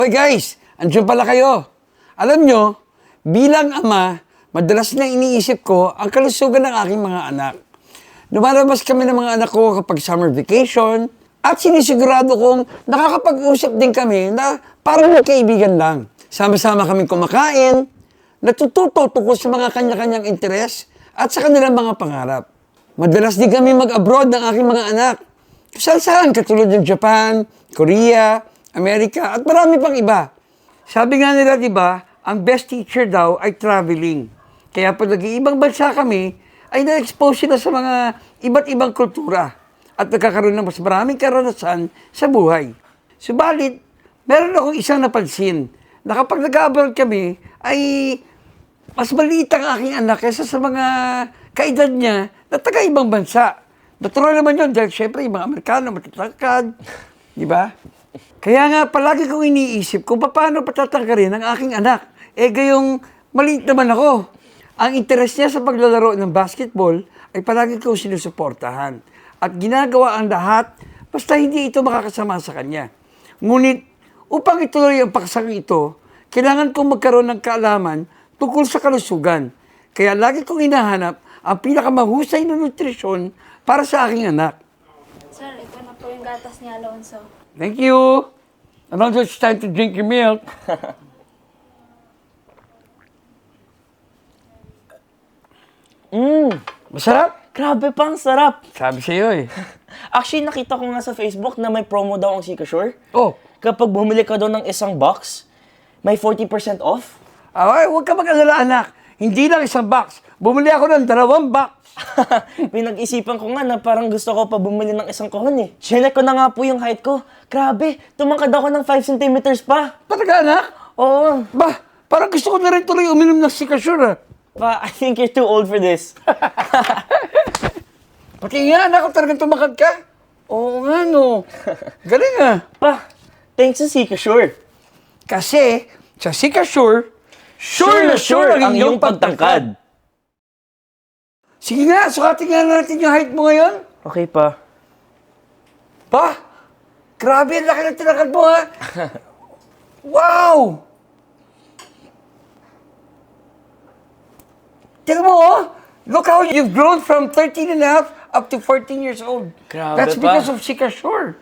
Hoy guys, andiyan pala kayo. Alam nyo, bilang ama, madalas na iniisip ko ang kalusugan ng aking mga anak. Lumalabas kami ng mga anak ko kapag summer vacation at sinisigurado kong nakakapag-usap din kami na parang magkaibigan lang. Sama-sama kaming kumakain, natututo tungkol sa mga kanya-kanyang interes at sa kanilang mga pangarap. Madalas din kami mag-abroad ng aking mga anak. Saan-saan, katulad ng Japan, Korea, Amerika, at marami pang iba. Sabi nga nila, di ba, ang best teacher daw ay traveling. Kaya pag nag-iibang bansa kami, ay na-expose sila sa mga iba't ibang kultura at nagkakaroon ng mas maraming karanasan sa buhay. Subalit, meron akong isang napansin na kapag nag-abroad kami, ay mas maliit ang aking anak kaysa sa mga kaedad niya na taga-ibang bansa. Natural naman yun dahil syempre yung mga Amerikano matatangkad, di ba? Kaya nga palagi kong iniisip kung paano patatangkarin ang aking anak. Gayong maliit naman ako. Ang interes niya sa paglalaro ng basketball ay palagi kong sinusuportahan. At ginagawa ang lahat basta hindi ito makakasama sa kanya. Ngunit upang ituloy ang paksang ito, kailangan kong magkaroon ng kaalaman tungkol sa kalusugan. Kaya lagi kong hinahanap ang pinakamahusay na nutrisyon para sa aking anak. Sir, ito na po yung gatas ni Alonso. Thank you. Alonso, it's time to drink your milk. Masarap? Grabe pang sarap. Sabi sa'yo eh. Actually, nakita ko nga sa Facebook na may promo daw ang Sikasure. Oh, Kapag bumili ka daw ng isang box, may 40% off. huwag ka mag-alala anak. Hindi lang isang box. Bumili ako ng 2 box. Pinag-isipan ko nga na parang gusto ko pa bumili ng isang kahon eh. Chinek ko na nga po yung height ko. Grabe, tumangkad ako ng 5 centimeters pa. Talaga anak? Oo. Bah, parang gusto ko na rin tuloy uminom ng Sikasure. Pa, I think you're too old for this. Pati nga anak ko talagang tumakad ka. Oo nga no. Galing ah. Pa, thanks sa Sikasure. Kasi sa Sikasure, sure na sure ang iyong pagtangkad. Sige nga, sukatin nga natin yung height mo ngayon. Okay pa. Pa, grabe ang laki ng tinakad mo ha. Wow! Tingnan mo oh, look how you've grown from 13 and a half up to 14 years old. Grabe That's pa. because of Sikasure.